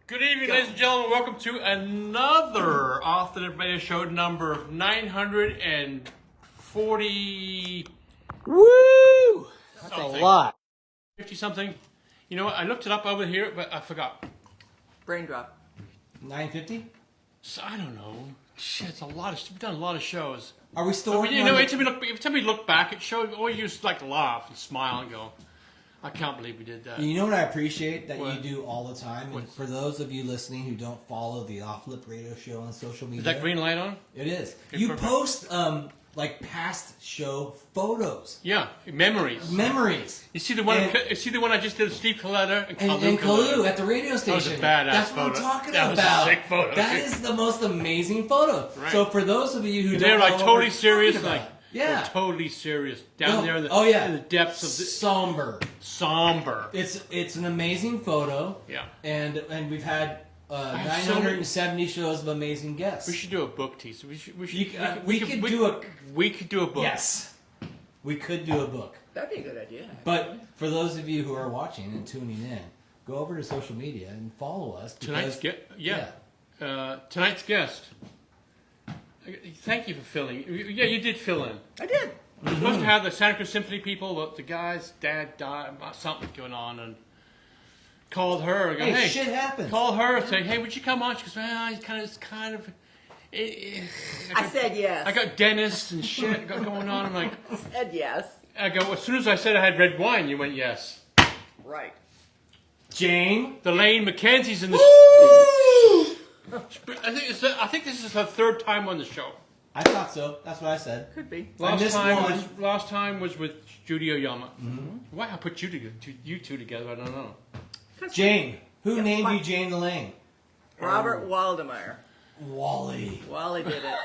Good evening, ladies and gentlemen. Welcome to another Off the Radio Show number 940. Woo! That's Something. a lot. 50 something. You know what? I looked it up over here, but I forgot. Brain drop. 950? So I don't know. Shit, it's a lot of. We've done a lot of shows. Are we still But, working you on know, the- every time we look back at shows, we always used to like laugh and smile and go, "I can't believe we did that." You know what I appreciate that What? you do all the time? And for those of you listening who don't follow the Off Lip Radio Show on social media. Is that green light on? It is. Okay, You perfect. post like past show photos. Yeah, memories. Memories. You see the one? And- You see the one I just did, Steve Coletta and And Kalu. Kalu at the radio station. was a badass That's what photo. I'm talking That was a about. sick photo. That is the most amazing photo. Right. So for those of you who don't They're know like what totally we're serious, talking like about. Yeah. they're totally serious down there in the, in the depths of the somber. somber. It's an amazing photo. Yeah. And we've had have so 970 shows of amazing guests. We should do a book, T. So we could do a book. yes. We could do a book. That'd be a good idea. But for those of you who are watching and tuning in, go over to social media and follow us. Tonight's tonight's guest. Thank you for filling. Yeah, you did fill in. I did. We're supposed to have the Santa Cruz Symphony people, but the guy's dad died, something going on, and called her. And go, Hey, shit happens. Call her and say, "Hey, would you come on?" She goes, "Well, it's kind of." I said yes. I got dentists and shit going on. I'm like, I said yes. I go. As soon as I said I had red wine, you went yes. Right. Jane. The Lane McKenzie's in the. Woo! I think this is her third time on the show. I thought so. That's what I said. Could be. Last time was with Judy Oyama. Mm-hmm. Why I put you two together? I don't know. Jane. Who named you Jane the Lane? Robert Waldemar. Wally. Wally did it.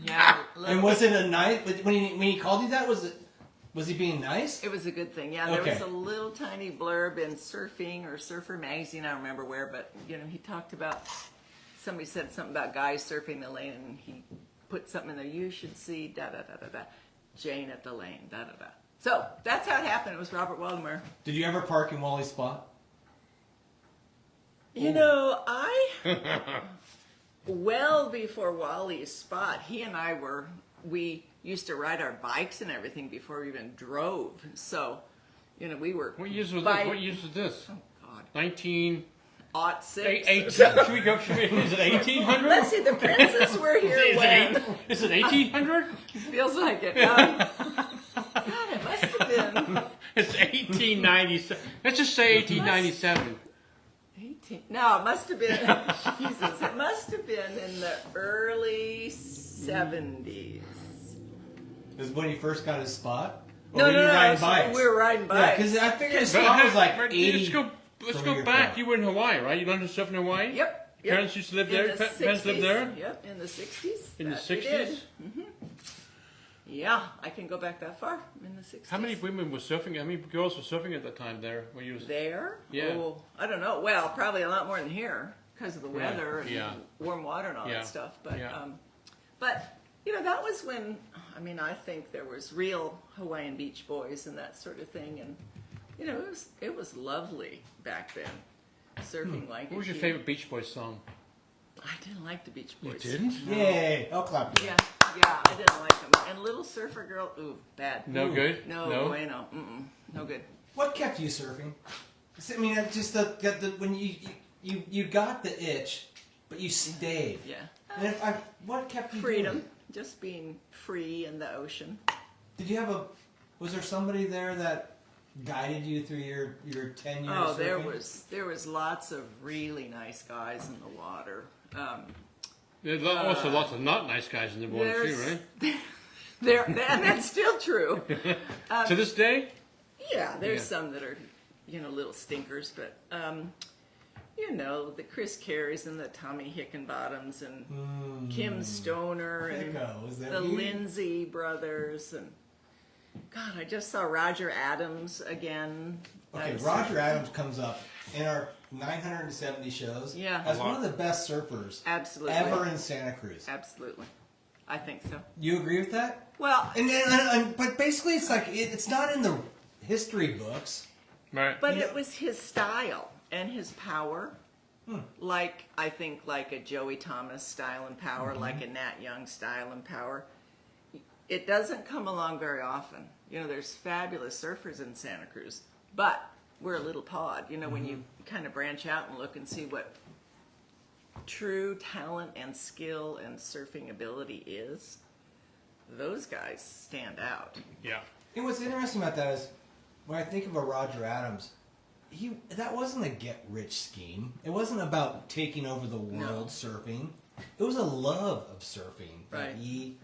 Yeah. And was it a night when he called you that? Was he being nice? It was a good thing. Yeah, there Okay. was a little tiny blurb in Surfing or Surfer magazine. I don't remember where, but he talked about. Somebody said something about guys surfing the lane, and he put something in there. You should see da da da da da. Jane at the lane da da da. So that's how it happened. It was Robert Waldemar. Did you ever park in Wally's spot? Well before Wally's spot, he and we used to ride our bikes and everything before we even drove. So, we were. What years was this? Oh God. 19. 06. Should we go? Is it 1800? Let's see. The princes were here when. Is it 1800? Feels like it. God, it must have been. It's 1897. Let's just say 1897. 18. No, it must have been. Jesus, it must have been in the early 70s. Is when he first got his spot? Or No, were you riding no. bikes? We were riding Yeah, bikes. because I figured his spot was like 80. Let's go back. You were in Hawaii, right? You learned your stuff in Hawaii? Yep. Parents used to live there? In the Parents lived 60s. there? Yep, in the 60s. In the That we 60s? did. Mm-hmm. Yeah, I can go back that far. In the 60s. How many women were surfing? How many girls were surfing at that time there? When you was There? Yeah. Oh, I don't know. Well, probably a lot more than here because of the weather and Yeah. warm water and all Yeah. that stuff. But, Yeah. that was when, I think there was real Hawaiian Beach Boys and that sort of thing. And, it was lovely back then. Surfing like What was your favorite Beach Boys song? I didn't like the Beach Boys. didn't? Yay! I'll clap. Yeah, I didn't like them. And Little Surfer Girl, ooh, bad. No Ooh, good? No, bueno, no good. What kept you surfing? I mean, just when you got the itch, but you stayed. Yeah. And what kept you Freedom, doing just being free in the ocean. it? Did you have was there somebody there that guided you through your 10 years? Oh, surfing? there was lots of really nice guys in the water. There's also lots of not nice guys in the water too, right? And that's still true. To this day? Yeah, there's Yeah. some that are, little stinkers, but the Chris Careys and the Tommy Hickenbottoms and Kim Stoner and Hicko, is that the you? Lindsay brothers and God, I just saw Roger Adams again. Okay, Roger Adams comes up in our 970 shows as one of the best surfers Absolutely. ever in Santa Cruz. Absolutely. I think so. You agree with that? Well, But basically it's like, it's not in the history books. Right. but it was his style and his power Like, I think like a Joey Thomas style and power, like a Nat Young style and power. It doesn't come along very often. You know, there's fabulous surfers in Santa Cruz, but we're a little pod. You know, when you kind of branch out and look and see what true talent and skill and surfing ability is, those guys stand out. Yeah. And what's interesting about that is, when I think of a Roger Adams, that wasn't a get-rich scheme. It wasn't about taking over the world surfing. It was a love of surfing that he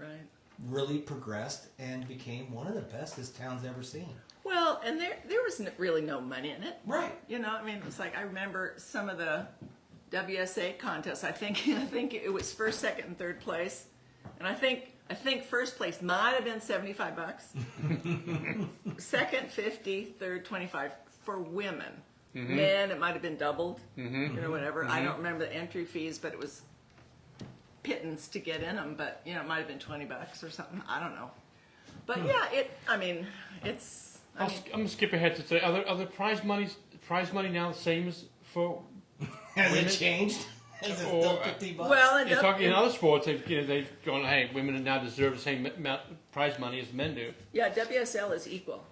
really progressed and became one of the best this town's ever seen. Well, and there was really no money in it. Right. You know, I mean, it was like, I remember some of the WSA contests. I think it was first, second, and third place. And I think first place might have been $75. Second, 50, third, 25 for women. Men, it might have been doubled. You know, whatever. I don't remember the entry fees, but it was pittance to get in them. But you know, it might have been $20 or something. I don't know. But yeah, I'm gonna skip ahead to say, are the prize money now the same as for Has women? it changed? Is it still $50? well, You're talking in other sports, they've gone, hey, women now deserve the same amount prize money as men do. yeah, WSL is equal.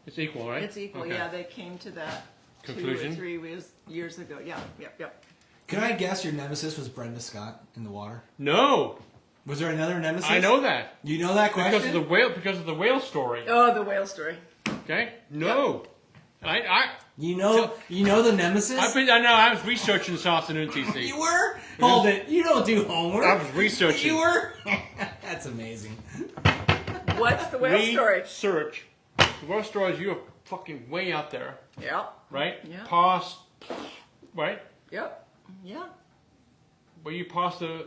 It's equal, right? It's equal. Okay. Yeah, they came to that Conclusion? 2 or 3 years ago. Yeah, yep. Can I guess your nemesis was Brenda Scott in the water? No, Was there another nemesis? I know that You know that question? because of the whale story. Oh, the whale story. Okay, no, I You know the nemesis? I was researching this afternoon, TC. You were? Hold it. You don't do homework. I was researching. You were? That's amazing. What's the whale story? Research. The whale story is you're fucking way out there, Yep. right? Yeah. Past, right? Yep. Yeah. Were you past the?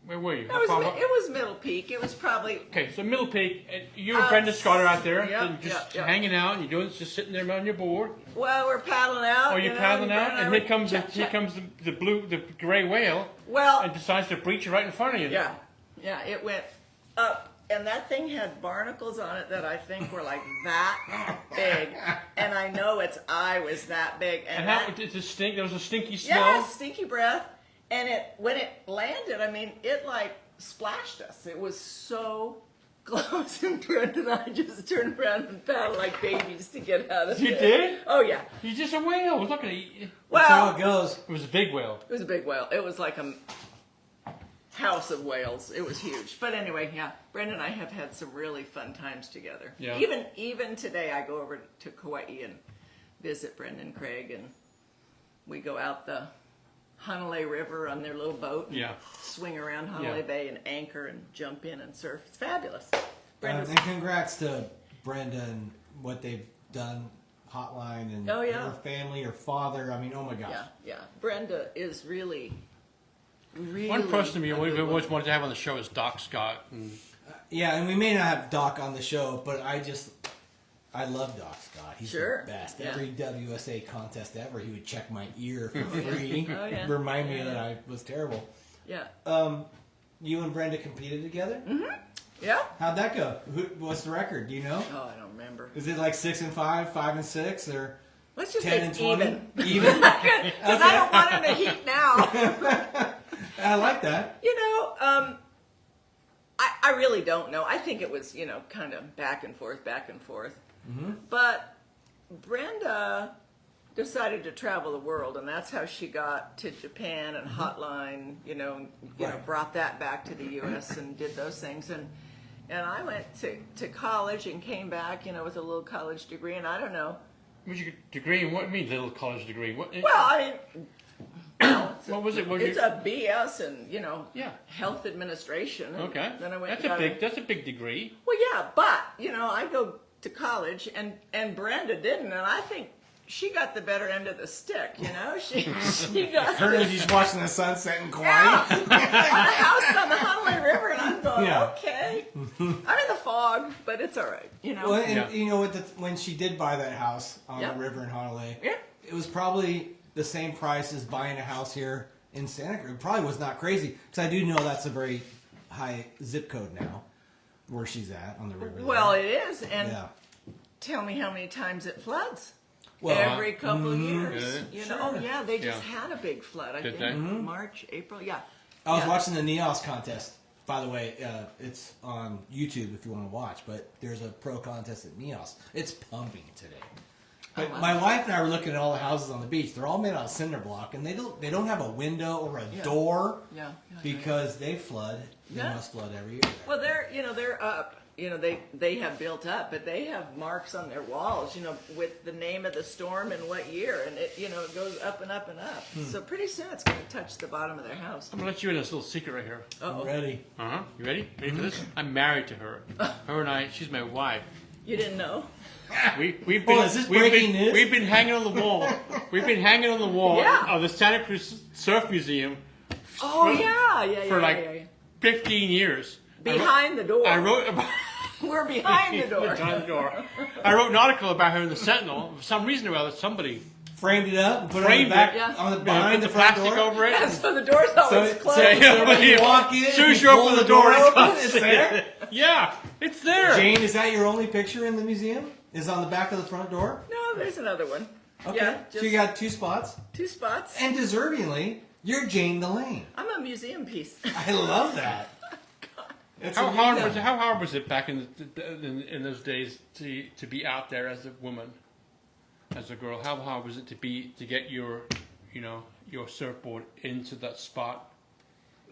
Where were you? It was Middle Peak. It was probably. Okay, so Middle Peak, and you and Brenda Scott are out there, Yep, and just yep. hanging out, and you're doing just sitting there on your board. Well, we're paddling out. Oh, you're paddling out, and here comes check. the gray whale, Well, and decides to breach right in front of you. yeah, it went up, and that thing had barnacles on it that I think were like that big, and I know its eye was that big, And how it's a stink? There was a stinky smell. yeah, stinky breath, and when it landed, I mean, it like splashed us. It was so close, and Brenda and I just turned around and paddled like babies to get out of it. You did? Oh yeah. You're just a whale. It was not gonna eat. That's how Well, it goes. It was a big whale. it was a big whale. It was like a house of whales. It was huge. But anyway, yeah, Brenda and I have had some really fun times together. Yeah. Even today, I go over to Kauai and visit Brenda and Craig, and we go out the Hanalei River on their little boat. And Yeah. swing around Hanalei Yeah. Bay and anchor and jump in and surf. It's fabulous. And congrats to Brenda and what they've done, Hotline, and Oh, yeah. her family, her father. I mean, oh my gosh. Yeah. Brenda is really. One person we a always good one. wanted to have on the show is Doc Scott. And Yeah, and we may not have Doc on the show, but I love Doc Scott. He's Sure. the best. Yeah. Every WSA contest ever, he would check my ear for free. Oh, yeah. Remind me that I was terrible. Yeah. You and Brenda competed together? Yeah. How'd that go? What's the record? Do you know? Oh, I don't remember. Is it like 6-5, 5-6, or Let's just 10 say and it's 20? even. Even? Because I don't want him to heat now. I like that. You know, I really don't know. I think it was, kind of back and forth. Mm-hmm. But Brenda decided to travel the world, and that's how she got to Japan and Hotline, Right. brought that back to the U.S. and did those things. And I went to college and came back, with a little college degree, and I don't know. what's your degree? And what means little college degree? What? Well, I mean, What was it? What it's you, a BS in, Yeah. health administration. And Okay. Then I went That's a big degree. Well, yeah, but, I go to college, and Brenda didn't, and I think she got the better end of the stick, She got Her and she's watching the sunset in Kauai. yeah, on a house on the Hanalei River, and I'm going, Yeah. okay. I'm in the fog, but it's all right, Well, and Yeah. you know what? When she did buy that house on Yeah. the river in Honolulu, Yeah. it was probably the same price as buying a house here in Santa Cruz. It probably was not crazy, because I do know that's a very high zip code now, where she's at on the river. Well, there. it is, and Yeah. tell me how many times it floods. every couple of years. Yeah. You know, oh yeah, they just had a big flood. I Did think they? March, April, yeah. I was watching the NEOS contest. By the way, it's on YouTube if you want to watch. But there's a pro contest at NEOS. It's pumping today. But my wife and I were looking at all the houses on the beach. They're all made out of cinder block, and they don't have a window or a door because they flood. They must flood every year. Well, they're up. You know, they have built up, but they have marks on their walls, you know, with the name of the storm and what year, and it, you know, it goes up and up and up. So pretty soon it's going to touch the bottom of their house. I'm gonna let you in this little secret right here. I'm ready. You ready? Ready for this? I'm married to her. Her and I. She's my wife. You didn't know? We've been. Is this breaking news? We've been hanging on the wall. We've been hanging on the wall Yeah. of the Santa Cruz Surf Museum. Oh For like 15 years. Behind the door. I wrote about. We're behind the door. Behind the door. I wrote an article about her in the Sentinel. For some reason or other, somebody Framed it up and put Framed it on the back, it. on the put behind the the front plastic door. over it. Yeah, so the door's always closed. So when you walk in, As soon as you you pull open the door, open, it's there. Yeah, it's there. Jane, is that your only picture in the museum? Is on the back of the front door? No, there's another one. Okay. Yeah, So just you got 2 spots. 2 spots. And deservingly, you're Jane the Lane. I'm a museum piece. I love that. It's How amazing. hard was it back in those days to be out there as a woman, as a girl? How hard was it to get your surfboard into that spot?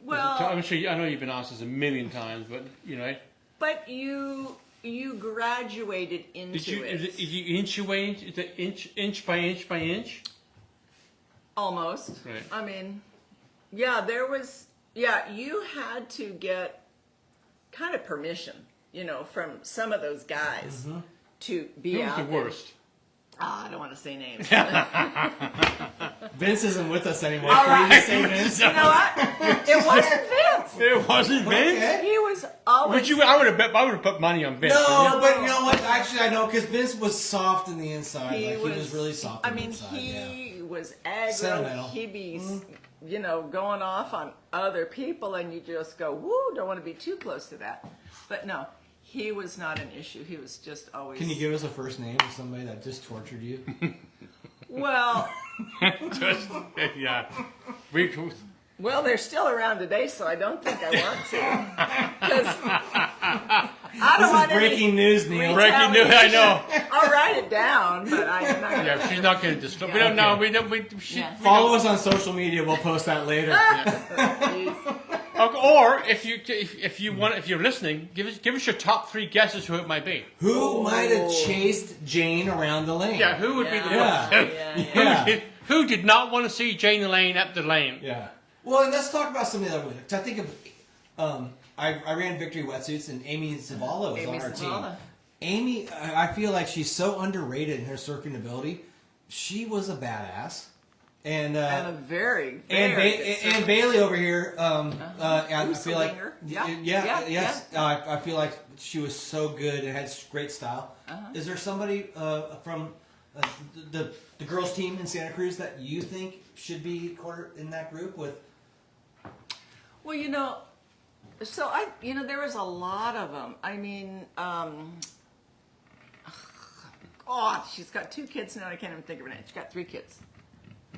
Well, I'm sure I know you've been asked this a million times, but but you graduated into did you inch away? Is it inch by inch by inch? Almost. Right. I mean, yeah, there was. Yeah, you had to get kind of permission, from some of those guys to be Who was out the there. worst? I don't want to say names. Vince isn't with us anymore. All Can you right. just say Vince? You know what? It wasn't Vince. It wasn't Vince. Okay. He was always. I would have put money on Vince. No, but you know what? Actually, I know because Vince was soft in the inside. He was really soft. I on the mean, inside, he was aggro. Sentimental. He'd be, going off on other people, and you just go, "Woo!" Don't want to be too close to that. But no, he was not an issue. He was just always. Can you give us a first name of somebody that just tortured you? Well, Yeah. well, they're still around today, so I don't think I want to. Because I don't This want is breaking news, Neil. Breaking news. I know. I'll write it down, but I'm not. Yeah, she's not going to disturb. We Yeah. don't know. Okay. We don't. Follow us on social media. We'll post that later. Jeez. Or if you're listening, give us your top 3 guesses who it might be. Who might have chased Jane around the lane? Yeah, who would be the Yeah. one? Yeah. Who did not want to see Jane Elaine at the lane? Yeah. Well, and let's talk about some of the other ones. I think of, I ran Victory Wetsuits, and Amy Zavala was Amy on our Zavala. team. Amy, I feel like she's so underrated in her surfing ability. She was a badass. And And a very, and, very ba- good and surfer. Bailey over here, I feel like, Uselinger. yes, I feel like she was so good and had great style. Is there somebody from the girls' team in Santa Cruz that you think should be in that group with? Well, so there was a lot of them. I mean, she's got 2 kids now. I can't even think of her name. She's got 3 kids.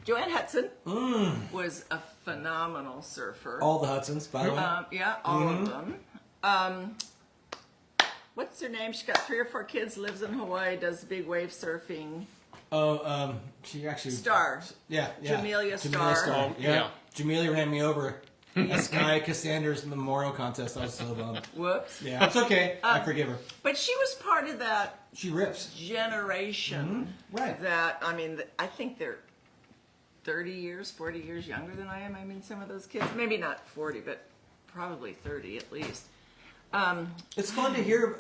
Joanne Hudson was a phenomenal surfer. All the Hudsons, by the way. All of them. What's her name? She's got 3 or 4 kids, lives in Hawaii, does big wave surfing. She actually Star. Yeah. Jamelia Star. Oh, Yeah. yeah. Jamelia ran me over at Sky Cassandra's memorial contest. I was so bummed. Whoops. Yeah, it's okay. I forgive her. But she was part of that She rips. generation. Right. That, I think they're 30 years, 40 years younger than I am. I mean, some of those kids, maybe not 40, but probably 30 at least. It's fun to hear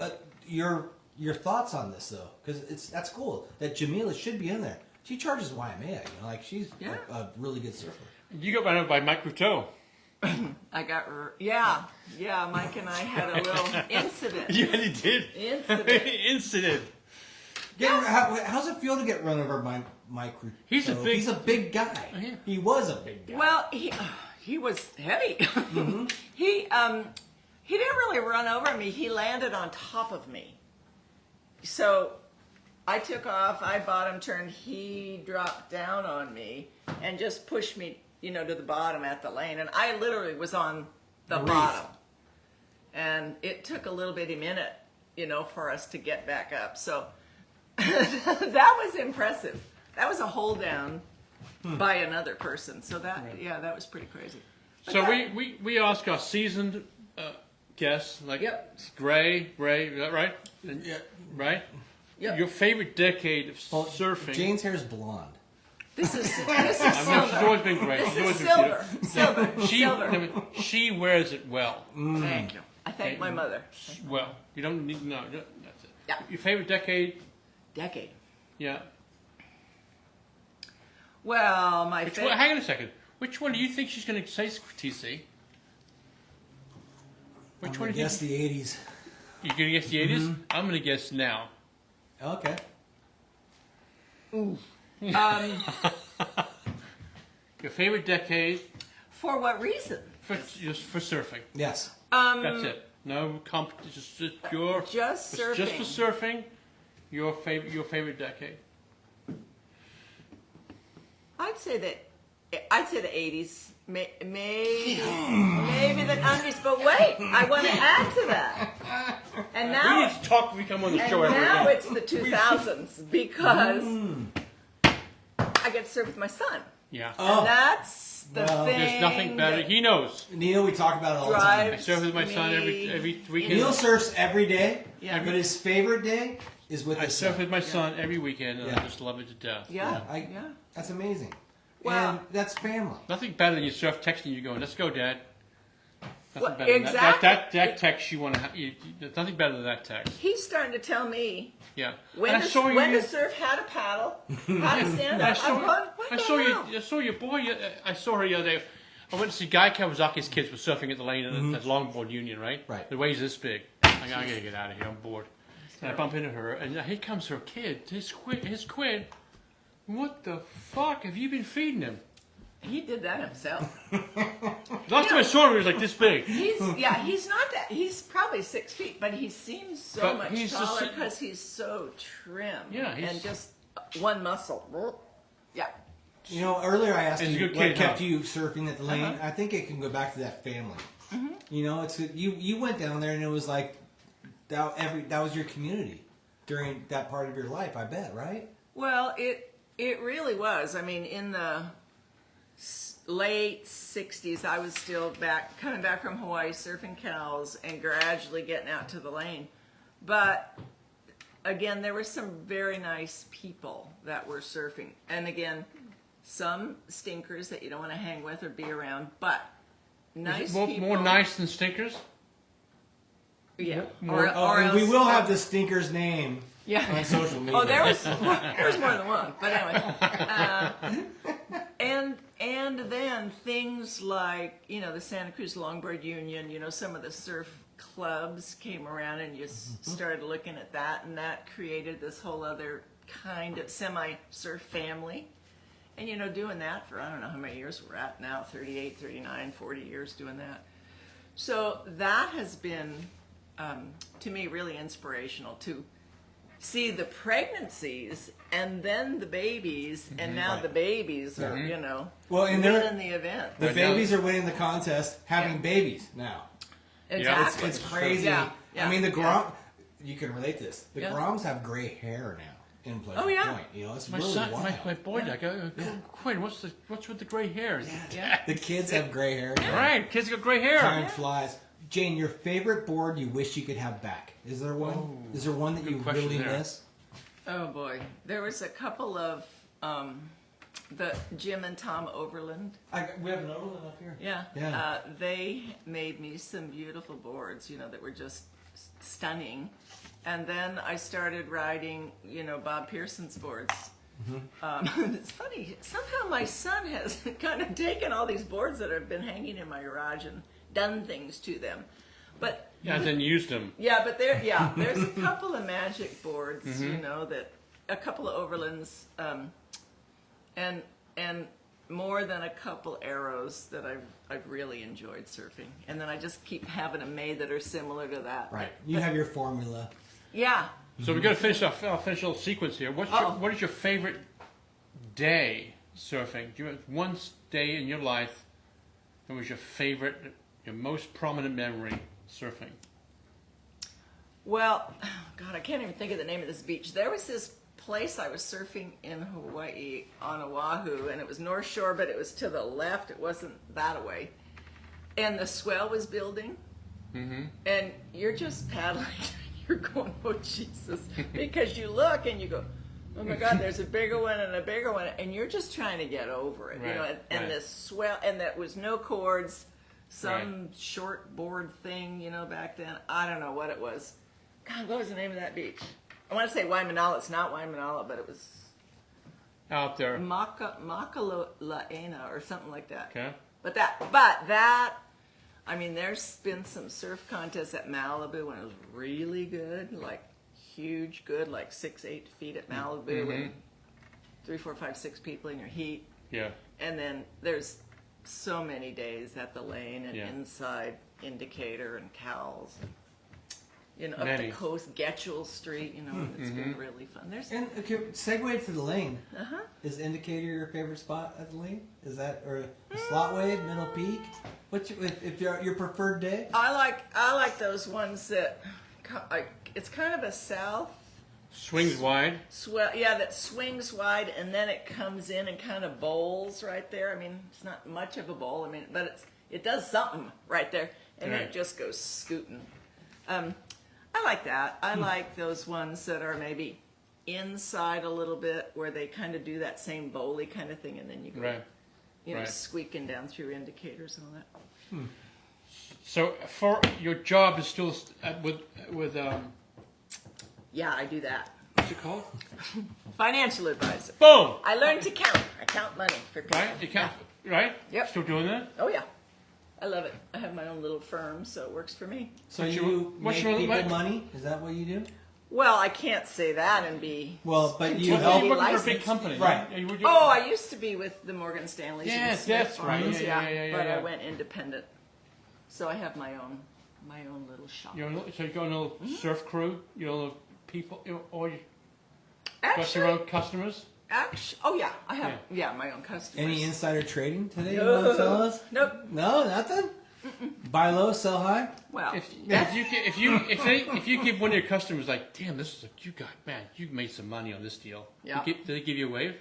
your thoughts on this though, because that's cool that Jamila should be in there. She charges YMA, she's a really good surfer. You got run over by Mike Couteau. I got, Mike and I had a little incident. Yeah, you did. Incident. How's it feel to get run over by Mike? He's a big guy. Yeah. He was a big guy. Well, he was heavy. He didn't really run over me. He landed on top of me. So I took off, I bottom turned, he dropped down on me and just pushed me, to the bottom at the lane. And I literally was on the bottom. And it took a little bitty minute, for us to get back up. So that was impressive. That was a hold down by another person. So that, that was pretty crazy. But So we ask our seasoned guests, like Ray, is that right? Yeah. Right? Yep. Your favorite decade of surfing. Jane's hair is blonde. This is I mean, she's silver. always been great. This She's always is been silver. beautiful. Silver. She wears it well. Thank you. I thank my mother. Well, you don't need no. That's it. Yeah. Your favorite decade? Decade. Yeah. Well, my Which one, favorite. hang on a second. Which one do you think she's going to say, TC? Which I'm one gonna do you guess think? the 80s. You're going to guess the 80s? I'm going to guess now. Okay. Your favorite decade For what reason? just for surfing. Yes. That's it. No just pure. Just surfing. Just for surfing. Your favorite decade. I'd say the 80s. Maybe the 90s. But wait, I want to add to that. And We now, need to talk when we come on the and show every now day. it's the 2000s because I get to surf with my son. Yeah. Oh. And that's the Well, thing. There's nothing better. that He knows. Neil, we talk about it all the time. I surf with my son me- every weekend. Neil surfs every day, Yeah. but his favorite day is with I his surf son. with my son every weekend, and I Yeah. just love it to death. Yeah. Yeah, That's amazing. Well- and that's family. Nothing better than you surf texting you going, "Let's go, Dad." Nothing Well, better than exactly. that text you want to. There's nothing better than that text. He's starting to tell me Yeah. when, And I saw when you. to surf, how to paddle, how to stand I up. saw, I'm going, what I the saw hell? you. I saw your boy. I saw her the other day. I went to see Guy Kawasaki's kids were surfing at the lane at the Longboard Union, right? Right. The wave's this big. I gotta get out of here. I'm bored. And I bump into her, and here comes her kid. His quid. What the fuck have you been feeding him? He did that himself. Last time I saw him, he was like this big. He's not that. He's probably 6 feet, but he seems so But much he's just taller sitting- because he's so trim. Yeah, he's- and just one muscle. Yeah. You know, earlier I asked And he's a you good what kid, kept huh? you surfing at the lane. I think it can go back to that family. You know, it's you went down there and it was like that was your community during that part of your life. I bet, right? Well, it really was. I mean, in the late 60s, I was still coming back from Hawaii surfing cows and gradually getting out to the lane. But again, there were some very nice people that were surfing. And again, some stinkers that you don't want to hang with or be around, but nice more, people. more nice than stinkers. Yeah. more- And we else- will have the stinker's name Yeah. on social media. Oh, there was more than one. But anyway, and then things like the Santa Cruz Longboard Union. Some of the surf clubs came around, and you started looking at that, and that created this whole other kind of semi-surf family. And doing that for I don't know how many years we're at now, 38, 39, 40 years doing that. So that has been to me really inspirational to see the pregnancies and then the babies, and now Right. the babies are, Well, and they're- winning the event. The Right babies are winning the contest, having Yeah. babies now. Exactly. It's crazy. Yeah, yeah, I mean, the yeah. Grom. You can relate to this. The Yeah. Groms have gray hair now in Pleasant Oh, yeah. Point. It's My really son, wild. my boy, like, Quinn, what's with the gray hair? Yeah. The kids have gray hair. now. Right, kids got gray hair. Time flies. Jane, your favorite board you wish you could have back? Is there one? Oh, Is there one that good you question really there. miss? Oh boy, there was a couple of the Jim and Tom Overland. We have an Overland up here. Yeah. Yeah. They made me some beautiful boards, that were just stunning. And then I started riding, Bob Pearson's boards. It's funny. Somehow my son has kind of taken all these boards that have been hanging in my garage and done things to them. But Yeah, then used them. but there's a couple of magic boards, that a couple of Overlands, and more than a couple arrows that I've really enjoyed surfing. And then I just keep having them made that are similar to that. Right. You have your formula. Yeah. So we got to finish our official sequence here. What is your favorite day surfing? Do you have one day in your life that was your favorite, your most prominent memory surfing? Well, God, I can't even think of the name of this beach. There was this place I was surfing in Hawaii on Oahu, and it was North Shore, but it was to the left. It wasn't that way. And the swell was building, and you're just paddling. You're going, oh, Jesus. Because you look and you go, oh, my God, there's a bigger one and a bigger one. And you're just trying to get over it. Right, you know. And this swell, and that was no cords, some short board thing, you know, back then. I don't know what it was. God, what was the name of that beach? I want to say Waimanala. It's not Waimanala, but it was Out there. Makala'ena or something like that. Okay. But that, I mean, there's been some surf contests at Malibu when it was really good, like huge good, like 6-8 feet at Malibu, and 3, 4, 5, 6 people in your heat. Yeah. And then there's so many days at the lane and inside Indicator and Cowles. You know, up the coast, Getchell Street, you know, it's been really fun. There's segue to the lane. Is Indicator your favorite spot at the lane? Is that or Slot Wave, Middle Peak? What's if your preferred day? I like those ones that it's kind of a south Swings wide. that swings wide and then it comes in and kind of bowls right there. I mean, it's not much of a bowl. I mean, but it does something right there, and then it just goes scooting. I like that. I like those ones that are maybe inside a little bit, where they kind of do that same bowly kind of thing, and then you go, squeaking down through Indicators and all that. So, for your job is still with Yeah, I do that. what's it called? Financial advisor. Boom. I learned to count. I count money for people. Right. You count. Right. Yep. Still doing that? Oh yeah, I love it. I have my own little firm, so it works for me. So you make people money? Is that what you do? Well, I can't say that and be. Well, but you Well, help. you're working for a big company, Right. Yeah, Oh, I used to be with the Morgan Stanleys. Yes, and Smith that's right. Farms, Yeah, But yeah. I went independent, so I have my own little shop. So you got a little surf crew. You know, people, or you got Actually, your own customers. oh yeah, I have my own customers. Any insider trading today? You want to tell us? Nope. No, nothing. Buy low, sell high. Well, If you give one of your customers like, damn, this is you made some money on this deal. Yeah. Do they give you a wave?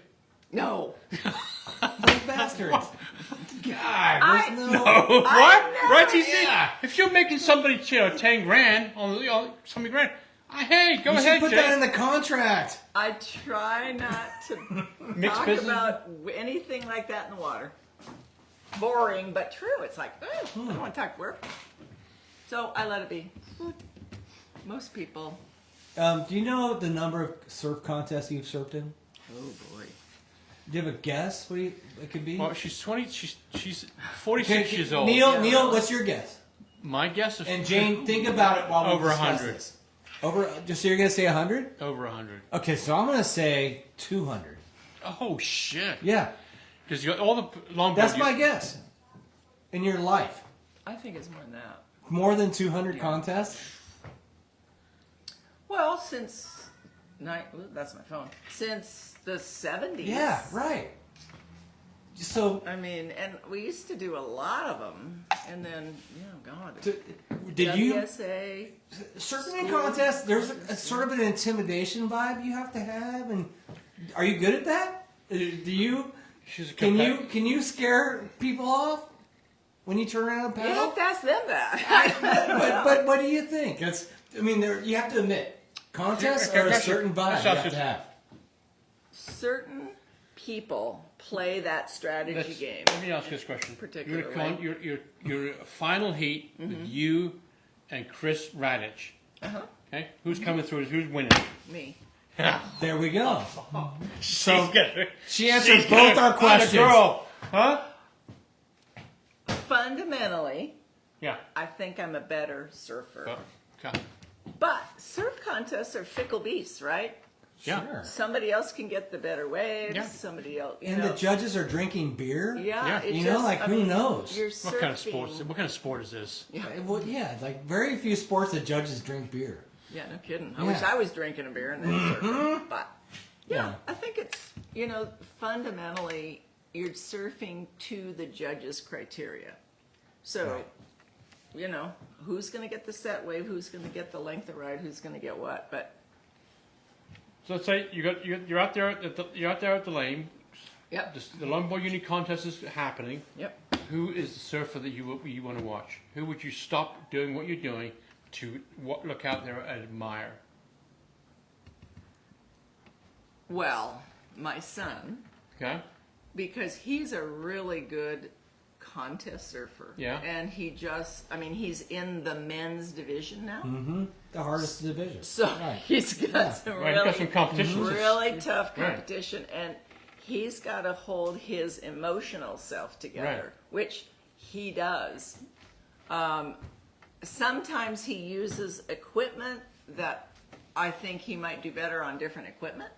no. Those bastards. God, I- no. What? never- Right? You see, if you're making somebody 10 grand on something grand, hey, go You ahead, should put Jay. that in the contract. I try not to Mixed talk business? about anything like that in the water. Boring, but true. It's like, I don't want to talk work. So I let it be. Most people. Do you know the number of surf contests you've surfed in? Oh boy. Do you have a guess what it could be? Well, she's 20. She's 46 years old. Neil, what's your guess? My guess is And Jane, think about it while we Over discuss 100. this. Over, just so you're gonna say 100? over 100. Okay, so I'm gonna say 200. Oh shit! Yeah, Because you got all the longboard. that's my guess. In your life, I think it's more than that. more than 200 contests. Well, that's my phone. Since the 70s. Yeah, right. So, I mean, and we used to do a lot of them, and then, God. did you WSA. surfing in contests? There's a sort of an intimidation vibe you have to have, and are you good at that? Do you? She's a Can you scare people off when you turn around and You paddle? have to ask them that. but what do you think? You have to admit, contests Okay, are a gotcha. certain vibe you have to have. Certain people play that strategy game. Let me ask you this question. Particularly. Your final heat with you and Chris Radich. Okay, who's coming through? Who's winning? Me. There we go. So good. She answered both our questions. Girl, huh? Fundamentally, Yeah. I think I'm a better surfer. Okay. But surf contests are fickle beasts, right? Yeah. Sure. Somebody else can get the better waves. Yeah. Somebody else. And the judges are drinking beer. Yeah. Yeah. it You know, just- like, I who mean, knows? You're What kind of surfing. sports? What kind of sport is this? Well, yeah, like very few sports that judges drink beer. Yeah, no kidding. I Yeah. wish I was drinking a beer and then surfing. But Yeah. I think it's, fundamentally you're surfing to the judge's criteria. So, Right. Who's going to get the set wave? Who's going to get the length of ride? Who's going to get what? But So let's say you're out there at the lane. yep, The longboard uni contest is happening. yep. Who is the surfer that you want to watch? Who would you stop doing what you're doing to look out there and admire? Well, my son, Okay. because he's a really good contest surfer. Yeah. And he's in the men's division now. The hardest division. So Right. he's got some Right, he's got some competition. really tough Right. competition, and he's got to hold his emotional self together, Right. which he does. Sometimes he uses equipment that I think he might do better on different equipment,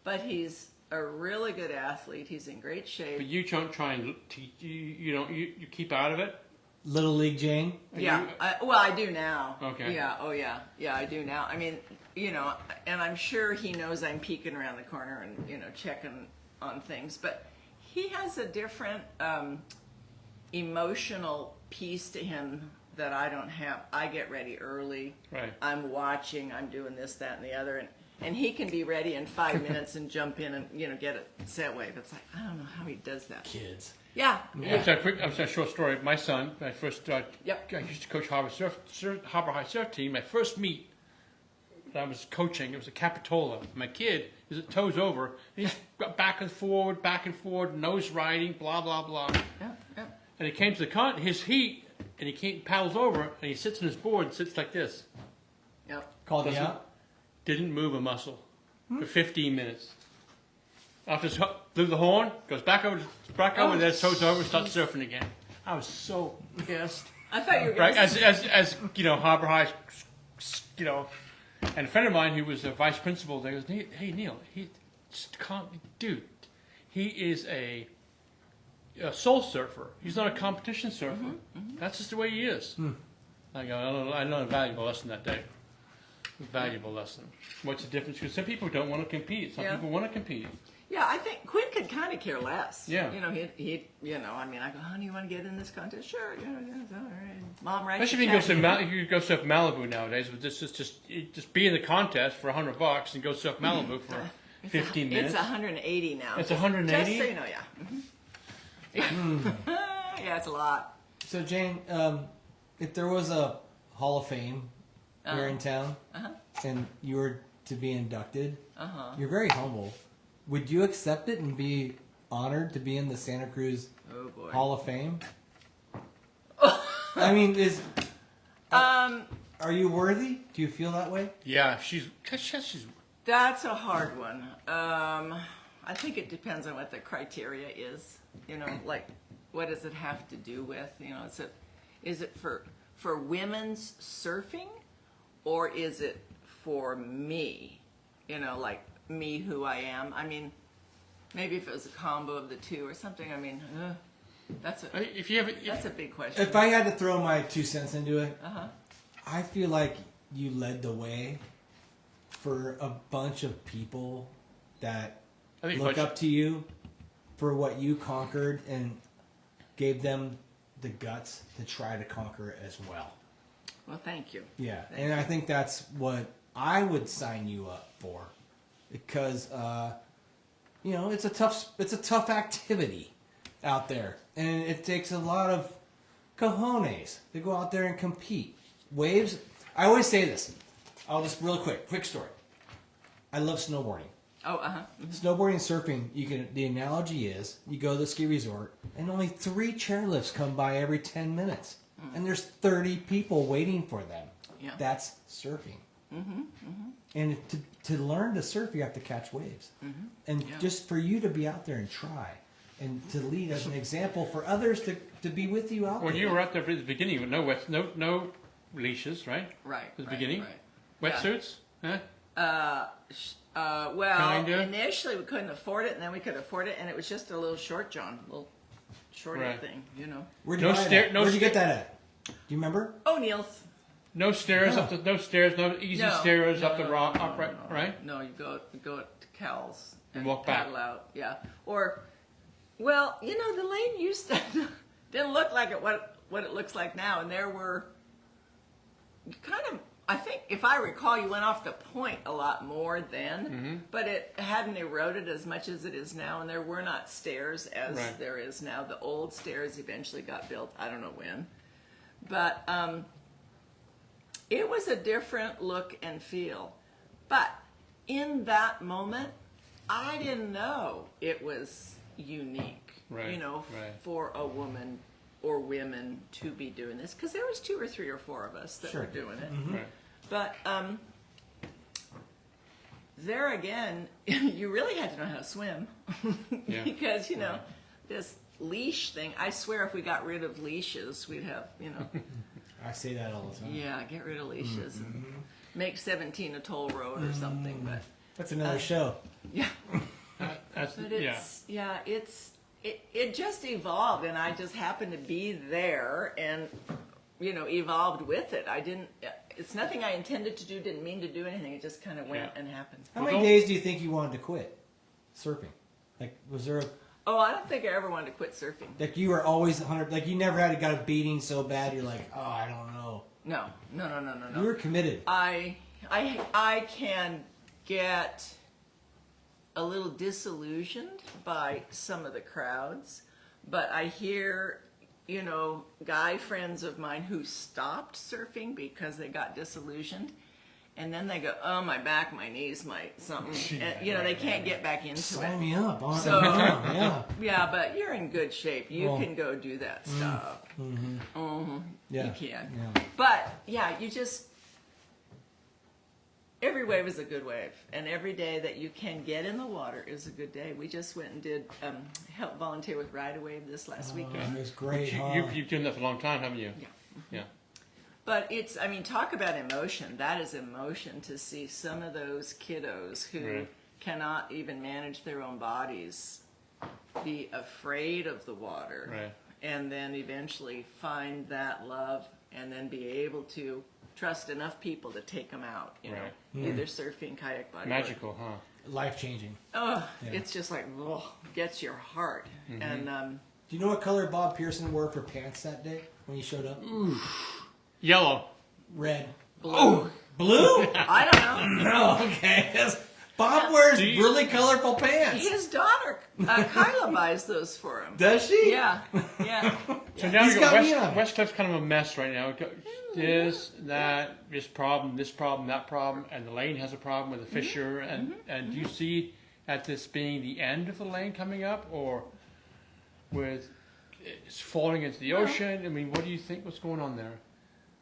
but he's a really good athlete. He's in great shape. But you don't try and you keep out of it. Little League Jane. Yeah, I do now. Okay. Yeah, yeah, I do now. I mean, and I'm sure he knows I'm peeking around the corner and, checking on things, but he has a different emotional piece to him that I don't have. I get ready early. Right. I'm watching, I'm doing this, that, and the other, and he can be ready in 5 minutes and jump in and, get a set wave. It's like, I don't know how he does that. Kids. Yeah. I'm saying a short story. My son, my first, Yep. I used to coach Harbor High surf team. My first meet that I was coaching, it was a Capitola. My kid is at toes over. And he's back and forward, nose riding, blah blah blah. Yeah, yeah. And he came to his heat, and he paddles over, and he sits on his board and sits like this. Yep. Called you Doesn't- out. Didn't move a muscle for 15 minutes. After blew the horn, goes back over there, toes over, starts surfing again. I was so pissed. I thought you were Right, going to as Harbor High, and a friend of mine who was a vice principal there goes, hey Neil, he is a soul surfer. He's not a competition surfer. That's just the way he is. I go, I learned a valuable lesson that day. Valuable lesson. What's the difference? Because some people don't want to compete. Some Yeah. people want to compete. Yeah, I think Quinn could kind of care less. Yeah. He I go, honey, you want to get in this contest? Sure, yeah, it's all right. Mom writes Especially the if you check. you go surf Malibu nowadays. With just be in the contest for $100 and go surf Malibu for 15 minutes. It's 180 now. It's 180? Just so you know, yeah. Yeah, it's a lot. So Jane, if there was a Hall of Fame here in town, and you were to be inducted, you're very humble. Would you accept it and be honored to be in the Santa Cruz Oh boy. Hall of Fame? I mean, are you worthy? Do you feel that way? Yeah, she's That's a hard one. I think it depends on what the criteria is. Like, what does it have to do with? Is it for women's surfing, or is it for me? Like me, who I am. I mean, maybe if it was a combo of the two or something. I mean, that's a big question. If I had to throw my 2 cents into it, I feel like you led the way for a bunch of people that look up to you for what you conquered and gave them the guts to try to conquer it as well. Well, thank you. Yeah, and I think that's what I would sign you up for, because it's a tough activity out there, and it takes a lot of cojones to go out there and compete. Waves. I always say this. I'll just real quick story. I love snowboarding. Oh, Snowboarding and surfing, the analogy is you go to the ski resort and only 3 chairlifts come by every 10 minutes. And there's 30 people waiting for them. Yeah. That's surfing. And to learn to surf, you have to catch waves. And just for you to be out there and try and to lead as an example for others to be with you out there. When you were out there at the beginning with no leashes, right? Right. At the beginning? Right. Wetsuits? Huh? Well, Kinda. initially we couldn't afford it, and then we could afford it, and it was just a little short john, little shorty Right. thing, Where'd you No buy stair- that? no Where'd you stair- get that at? Do you remember? O'Neill's. No stairs No. up the, no stairs, no easy stairs up the rock, no, upright, no. right? No, you go to Cal's And walk back. paddle out. Yeah, or well, the lane used to didn't look like what it looks like now, and there were kind of. I think, if I recall, you went off the point a lot more then, but it hadn't eroded as much as it is now, and there were not stairs as there is now. The old stairs eventually got built. I don't know when, but it was a different look and feel. But in that moment, I didn't know it was unique, for a woman or women to be doing this, because there was 2 or 3 or 4 of us that were doing it. Right. But there again, you really had to know how to swim because this leash thing. I swear, if we got rid of leashes, we'd have I say that all the time. Yeah, get rid of leashes and make 17 a toll road or something. But That's another show. yeah, That's, but it just evolved, and I just happened to be there and evolved with it. I didn't. It's nothing I intended to do. Didn't mean to do anything. It just kind of went and happened. How many days do you think you wanted to quit surfing? Like, was there Oh, I don't think I ever wanted to quit surfing. like you were always 100? Like you never got a beating so bad you're like, oh, I don't know. No. You were committed. I can get a little disillusioned by some of the crowds, but I hear, guy friends of mine who stopped surfing because they got disillusioned, and then they go, oh, my back, my knees, my something, and, they can't get back into Sign it. me up. So, yeah. yeah, but you're in good shape. You can go do that stuff. Yeah. You can. Yeah. But, yeah, every wave is a good wave, and every day that you can get in the water is a good day. We just went and did help volunteer with Ride a Wave this last weekend. It was great. You've done that for a long time, haven't you? Yeah. Yeah. But talk about emotion. That is emotion to see some of those kiddos who cannot even manage their own bodies be afraid of the water, and then eventually find that love, and then be able to trust enough people to take them out, either surfing, kayak, bodyboarding. Magical, huh? Life changing. Oh, it's just like, gets your heart. And Do you know what color Bob Pearson wore for pants that day when he showed up? Yellow. Red. blue. Oh, blue? I don't know. No, okay. Bob wears really colorful pants. His daughter, Kyla, buys those for him. Does she? Yeah. So now He's you got go me on it. West Cliff's kind of a mess right now. This, that, this problem, that problem, and the lane has a problem with the fissure. And do you see at this being the end of the lane coming up, or with it's falling into the ocean? I mean, what do you think? What's going on there?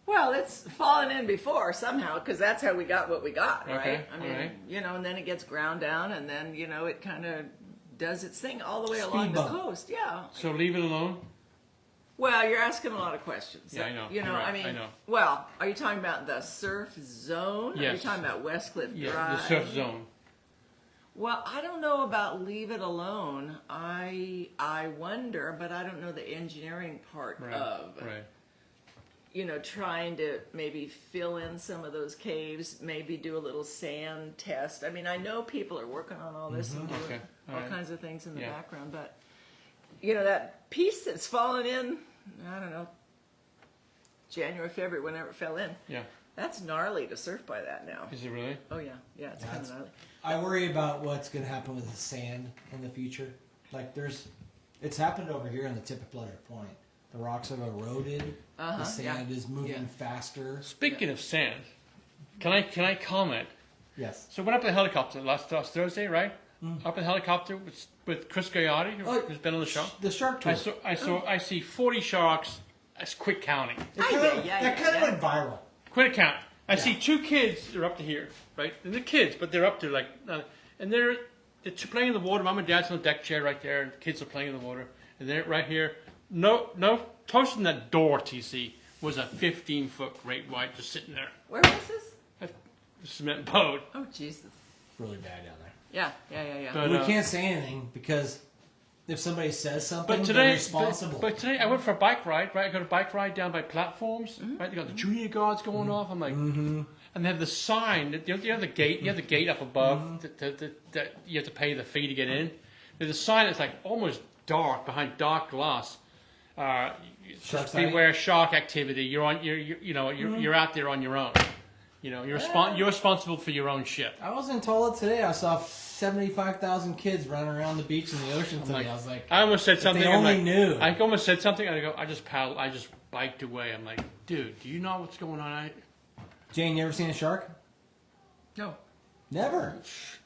Well, it's fallen in before somehow, because that's how we got what we got, right? Okay, I mean, all right. and then it gets ground down, and then, it kind of does its thing all the way along bump. the coast. Yeah. So leave it alone. Well, you're asking a lot of questions. Yeah, I know. You know, You're right. I mean, I know. well, are you talking about the surf zone? Or are you Yes. talking about West Cliff Yeah, Drive? the surf zone. Well, I don't know about leave it alone. I wonder, but I don't know the engineering part of. Right. Trying to maybe fill in some of those caves, maybe do a little sand test. I mean, I know people are working on all this and doing all kinds of things in the background, but that piece that's fallen in, I don't know, January, February, whenever it fell in. Yeah. That's gnarly to surf by that now. Is it really? Oh yeah, it's kind of gnarly. I worry about what's going to happen with the sand in the future. Like it's happened over here on the tip of Pleasure Point. The rocks have eroded. The sand is moving faster. Speaking of sand, can I comment? Yes. So went up in the helicopter last Thursday, right? Up in the helicopter with Chris Gagliardi, who's been on the show. The shark tour. I see 40 sharks. That's quick counting. That kind of went viral. Quick count. I see 2 kids. They're up to here, right? And they're kids, but they're up to and they're playing in the water. Mom and Dad's on the deck chair right there, and the kids are playing in the water, and they're right here. No, closer than that door, TC, was a 15-foot great white just sitting there. Where was this? A cement boat. Oh Jesus. Really bad down there. Yeah. But, We can't say anything because if somebody says something, But they're today, responsible. but today I went for a bike ride. Right, I got a bike ride down by platforms. Right, you got the junior guards going off. I'm like, and they have the sign. You have the gate. You have the gate up above that you have to pay the fee to get in. There's a sign that's like almost dark behind dark glass. Shark Beware shark activity. You're on. You're out there on your own. You know, you're responsible for your own shit. I was in toilet today. I saw 75,000 kids running around the beach in the ocean today. I was like, I almost said something. they only knew. I almost said something. I just biked away. I'm like, dude, do you know what's going on? Jane, you ever seen a shark? No. Never.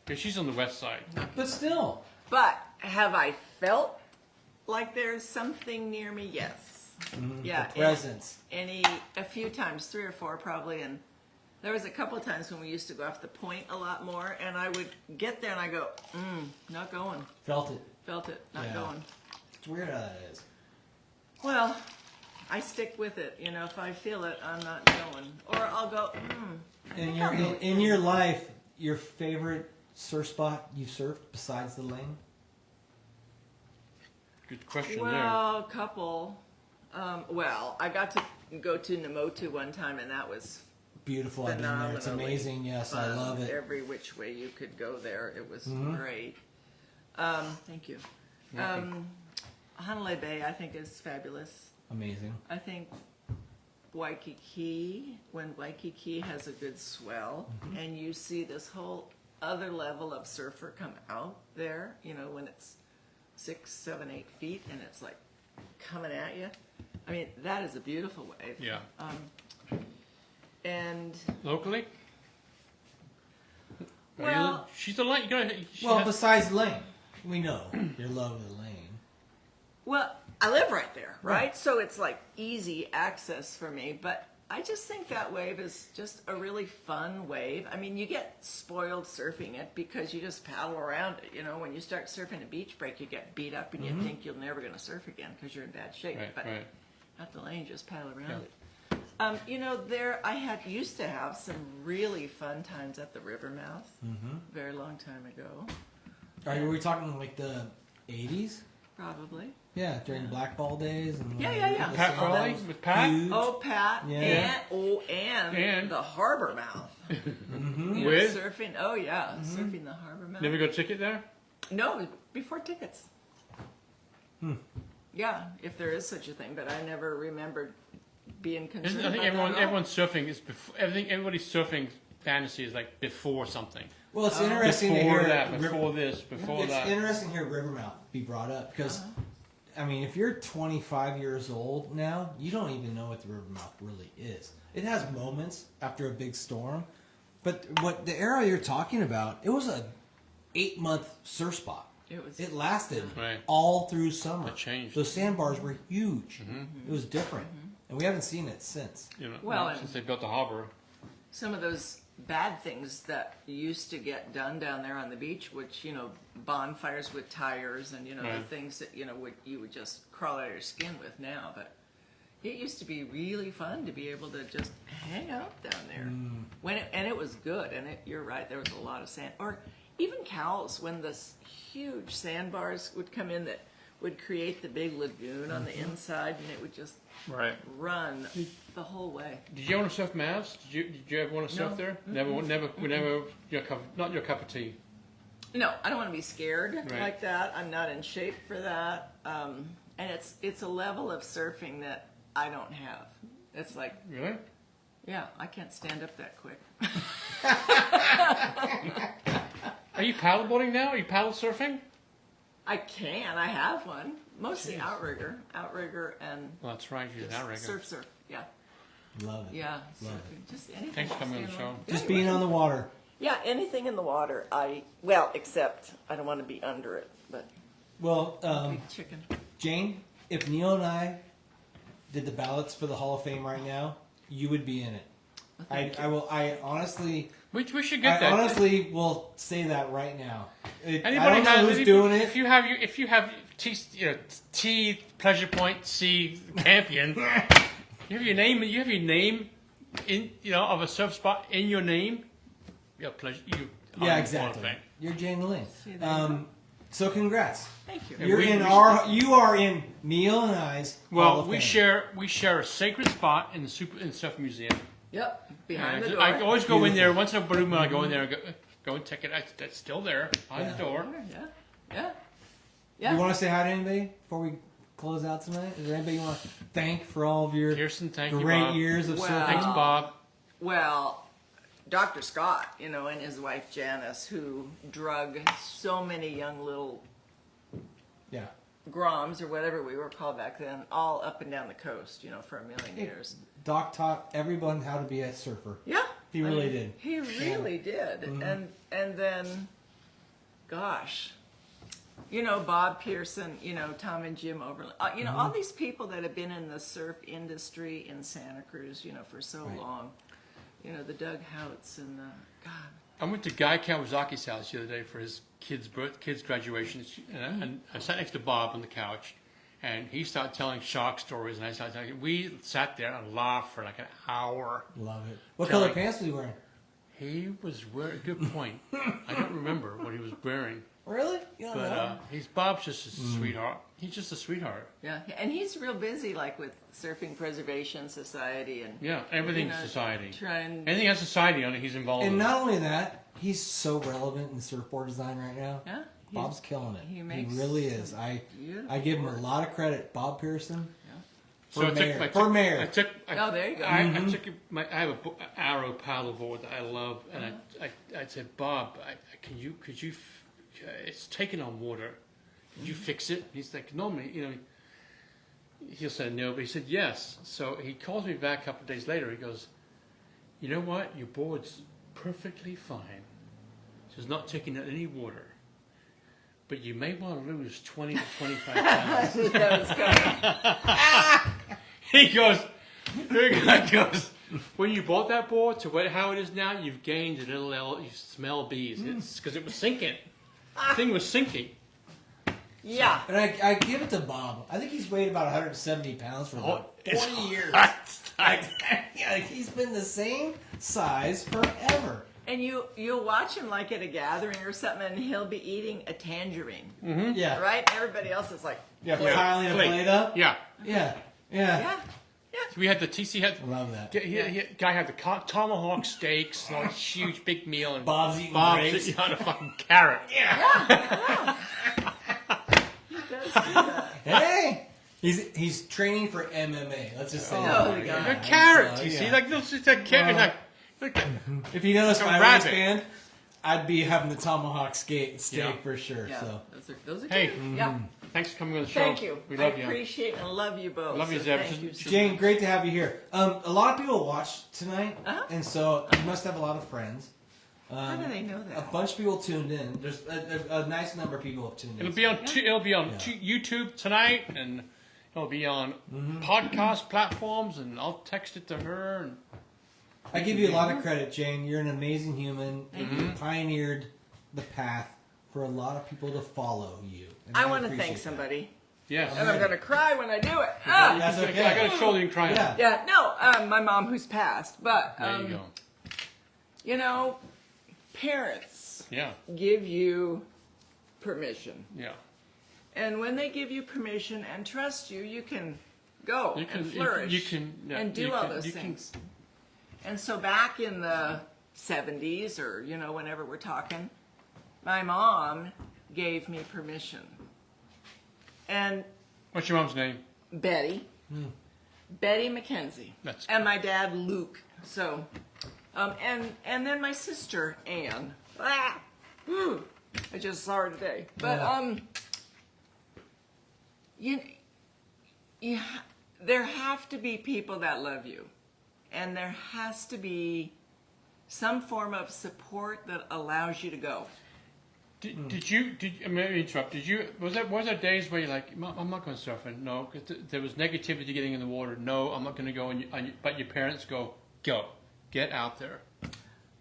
Because she's on the west side. But still. But have I felt like there's something near me? Yes. Yeah. The presence. A few times, 3 or 4 probably, and there was a couple of times when we used to go off the point a lot more, and I would get there and I go, not going. Felt it. Felt it, not Yeah. going. It's weird how that is. Well, I stick with it. You know, if I feel it, I'm not going. Or I'll go, In your life, your favorite surf spot you've surfed besides the lane? Good question well, a couple. Well, I got to go to Namotu one time, and that was Beautiful. I've been there. It's phenomenally amazing. Yes, I fun. love it. Every which way you could go there, it was great. Thank you. Hanalei Bay, I think, is fabulous. Amazing. I think Waikiki, when Waikiki has a good swell, and you see this whole other level of surfer come out there, you know, when it's 6, 7, 8 feet, and it's like coming at you. I mean, that is a beautiful wave. there. Yeah. And Locally? well, she's a light. Well, besides the lane, we know your love of the lane. well, I live right there, right? So it's like easy access for me, but I just think that wave is just a really fun wave. I mean, you get spoiled surfing it because you just paddle around it. You know, when you start surfing a beach break, you get beat up and you think you're never going to surf again because you're in bad shape. Right, but right. at the lane, just paddle around Yeah. it. You know, I used to have some really fun times at the river mouth, very long time ago, Are we talking like the 80s? probably. Yeah, during black ball days. And Yeah. the Pat sun Farley was with Pat? huge. Oh, Pat, Yeah. and the harbor mouth. You know, With? surfing. Oh yeah, surfing the harbor mouth. Never got a ticket there? No, before tickets. Yeah, if there is such a thing, but I never remembered being concerned. I think about that at all. everyone's surfing is before. Everybody's surfing fantasy is like before something. Well, it's interesting to Before hear that, before this, before it's that. interesting to hear Rivermouth be brought up because, I mean, if you're 25 years old now, you don't even know what the Rivermouth really is. It has moments after a big storm, but what the era you're talking about, it was a 8-month surf spot. It lasted Right. all through summer. It changed. Those sandbars were huge. It was different, and we haven't seen it since. You know, Well, and- since they built the harbor. Some of those bad things that used to get done down there on the beach, which, you know, bonfires with tires and, you know, the Right. things that, you know, you would just crawl out of your skin with now. But it used to be really fun to be able to just hang out down there. And it was good. And you're right, there was a lot of sand. Or even Cowles, when the huge sandbars would come in that would create the big lagoon on the inside, and it would just Right. run the whole way. Did you want to surf Mavs? Did you ever want to surf No. there? Never. Not your cup of tea. No, I don't want to be scared Right. like that. I'm not in shape for that. And it's a level of surfing that I don't have. It's like, Really? yeah, I can't stand up that quick. Are you paddleboarding now? Are you paddle surfing? I can. I have one. Mostly outrigger, and Well, that's right. You're an outrigger. surf. Yeah, Love it. yeah. Love Surfing. Just anything. Thanks for coming on the you show. know. Just Anyway. being on the water. Yeah, anything in the water. Except I don't want to be under it. But Well, big chicken. Jane, if Neil and I did the ballots for the Hall of Fame right now, you would be in it. I honestly We should get that. will say that right now. I Anybody don't know has who's doing it. If you have T Pleasure Point C Campion, you have your name. You have your name in of a surf spot in your name. Yeah, pleasure. You. Yeah, exactly. You're Jane Lane. See, there you go. So congrats. Thank you. And You are in Neil and I's Hall Well, of we Fame. share a sacred spot in the Surf Museum. Yep. Behind the And door. I always go in there Beautiful. once in a blue moon. I go in there and go and check it out. That's still there on the door. Yeah. Yeah. You Yeah. want to say hi to anybody before we close out tonight? Is there anybody you want to thank for all of your Kirsten, thank you, great Bob. years of Wow. surfing? Thanks, Bob. Well, Dr. Scott, and his wife Janice, who drug so many young little Yeah. Groms or whatever we were called back then, all up and down the coast, for a million years. Doc taught everyone how to be a surfer. Yeah, He really did. He really did, and then, gosh, Bob Pearson, Tom and Jim Oberlin, all these people that have been in the surf industry in Santa Cruz, for so long, the Doug Houts and the God. I went to Guy Kawasaki's house the other day for his kid's graduation, and I sat next to Bob on the couch, and he started telling shark stories, and I started telling. We sat there and laughed for like an hour. Love it. What Telling- color pants was he wearing? He was wearing. Good point. I don't remember what he was wearing, Really? You don't know? but Bob's just a sweetheart. He's just a sweetheart. Yeah, and he's real busy, like with Surfing Preservation Society and Yeah, everything's society. Trying. Anything has society on it, he's involved. And in. not only that, he's so relevant in surfboard design right now. Yeah, Bob's killing it. he He makes really is. I give him a lot of credit, Bob Pearson. So For mayor. I took. Oh, there you go. I took I have a arrow paddleboard that I love, and I said, Bob, could you? It's taking on water. Could you fix it? He's like, normally, he'll say no, but he said yes. So he calls me back a couple of days later. He goes, you know what? Your board's perfectly fine. It's not taking out any water. But you may want to lose 20 to 25 pounds. That was coming. He goes, when you bought that board to how it is now, you've gained a little, you smell bees. It's because it was sinking. The thing was sinking. Yeah. And I give it to Bob. I think he's weighed about 170 pounds for about 40 years. Yeah, he's been the same size forever. And you'll watch him like at a gathering or something, and he'll be eating a tangerine, Yeah. right? Everybody else is like, Yeah, piling a plate up. Yeah. Yeah. yeah. So we had the TC had. Love that. Guy had the tomahawk steaks, like huge big meal, and Bob's eating Bob's grapes. eating on a fucking carrot. He does do that. Hey, he's training for MMA. Let's just say Oh, that. God. A carrot, So, you see, yeah. like those, it's a carrot. If you notice Like a my rabbit. waistband, I'd be having the tomahawk steak Yeah. for sure. Yeah, So those are Hey. good. Yeah. Thanks for coming on the show. Thank you. We love I you. appreciate and love you both. Love you, so Zeb. Thank you. Jane, great to have you here. A lot of people watched tonight, Uh-huh. and so you must have a lot of friends. How do they know A that? bunch of people tuned in. There's a nice number of people have tuned in. It'll be on YouTube tonight, and it'll be on podcast platforms, and I'll text it to her. And I give you a lot of credit, Jane. You're an amazing human. And you pioneered the path for a lot of people to follow you. And I want to appreciate thank that. somebody, yes, and I'm going to cry when I do it. That's I okay. got a shoulder and crying. Yeah. Yeah, no, my mom who's passed, but There you go. Parents Yeah, give you permission, yeah. and when they give you permission and trust you, you can go You can and flourish You can yeah, and do you all can- those you can- things. And so back in the 70s, or whenever we're talking, my mom gave me permission, and What's your mom's name? Betty McKenzie, That's and my dad Luke. So, and then my sister Ann. I just saw her today. But there have to be people that love you, and there has to be some form of support that allows you to go. Did you? I mean, let me interrupt. Did you? Was there days where you're like, I'm not going surfing? No, because there was negativity getting in the water. No, I'm not going to go. But your parents go, get out there.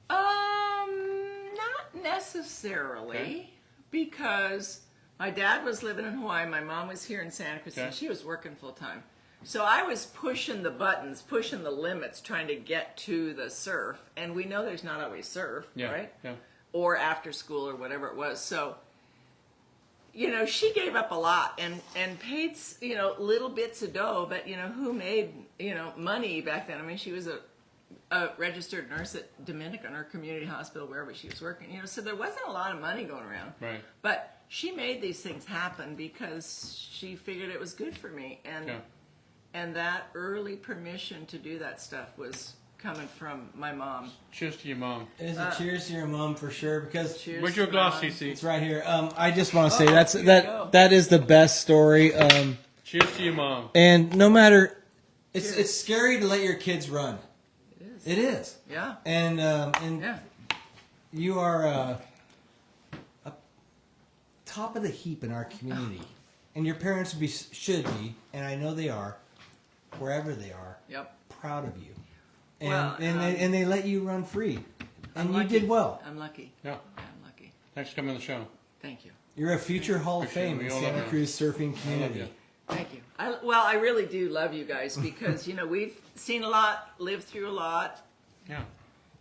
Not necessarily, because my dad was living in Hawaii, my mom was here in Santa Cruz, and Okay. she was working full time. So I was pushing the buttons, pushing the limits, trying to get to the surf, and we know there's not always surf, Yeah, right? yeah. Or after school or whatever it was. So, she gave up a lot and paid, little bits of dough, but, who made, money back then? I mean, she was a registered nurse at Dominican or community hospital, wherever she was working, so there wasn't a lot of money going around. Right. But she made these things happen because she figured it was good for me. And that early permission to do that stuff was coming from my mom. Cheers to your mom. It's a cheers to your mom for sure, because Cheers Where's your to glass, Mom. CC? it's right here. I just want to say here you go. that is the best story. Cheers to your mom. And no matter, Cheers. it's scary to let your kids run. It is. It is. Yeah. And Yeah. you are a top of the heap in our community, and your parents should be, and I know they are, wherever they are, Yep. proud of you. And Well, and they let you run free, and you lucky. did well. I'm lucky. Yeah. I'm lucky. Thanks for coming on the show. Thank you. You're a future Hall of Appreciate it. Fame We in all Santa love you. Cruz surfing I love community. you. Thank you. I really do love you guys because, we've seen a lot, lived through a lot, Yeah.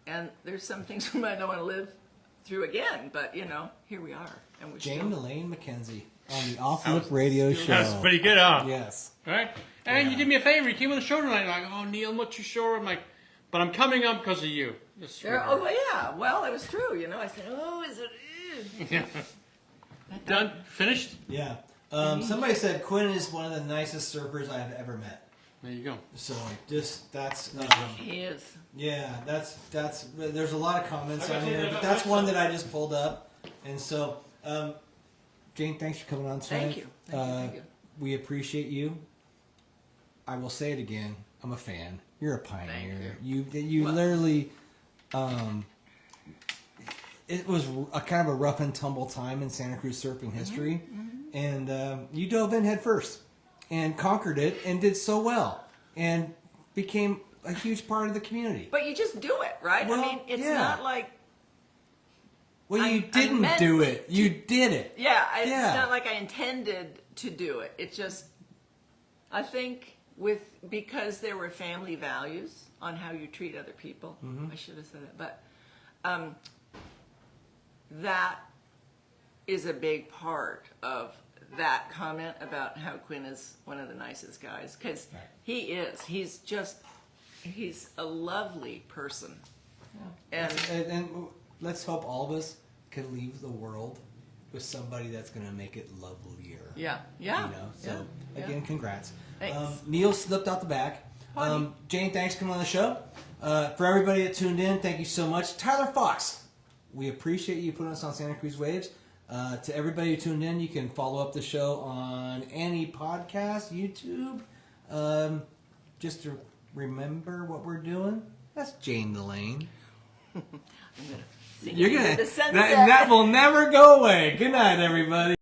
and there's some things we might not want to live through again, but, here we are. And we're Jane still... Elaine McKenzie on the Off Lip Radio Show. That's pretty good, huh? Yes. Right? And Yeah. you did me a favor. You came on the show tonight. Like, oh, Neil, I'm not too sure. I'm like, but I'm coming up because of you. Oh, yeah. Well, it was true. I said, oh, is it? Yeah. Done? Finished? Yeah. Somebody said Quinn is one of the nicest surfers I've ever met. There you go. So that's He is. yeah, that's there's a lot of comments I on got here, you. but that's one that I just pulled up. And so Jane, thanks for coming on tonight. Thank you. Thank you. We appreciate you. I will say it again. I'm a fan. You're a pioneer. You Well- literally it was a kind of a rough and tumble time in Santa Cruz surfing history, and you dove in head first and conquered it and did so well and became a huge part of the community. But you just do it, right? Well, I mean, it's yeah. not like... Well, you I didn't meant do it. You did it. Yeah, it's Yeah. not like I intended to do it. It just... I think because there were family values on how you treat other people. I should have said that. But that is a big part of that comment about how Quinn is one of the nicest guys, because Right. he is. He's a lovely person. And And let's hope all of us can leave the world with somebody that's going to make it lovelier. yeah. So yeah. again, congrats. Thanks. Neil slipped out the back. Honey. Jane, thanks for coming on the show. For everybody that tuned in, thank you so much. Tyler Fox, we appreciate you putting us on Santa Cruz Waves. To everybody who tuned in, you can follow up the show on any podcast, YouTube. Just to remember what we're doing. That's Jane Delane. I'm gonna sing You're into gonna the sunset. that will never go away. Good night, everybody.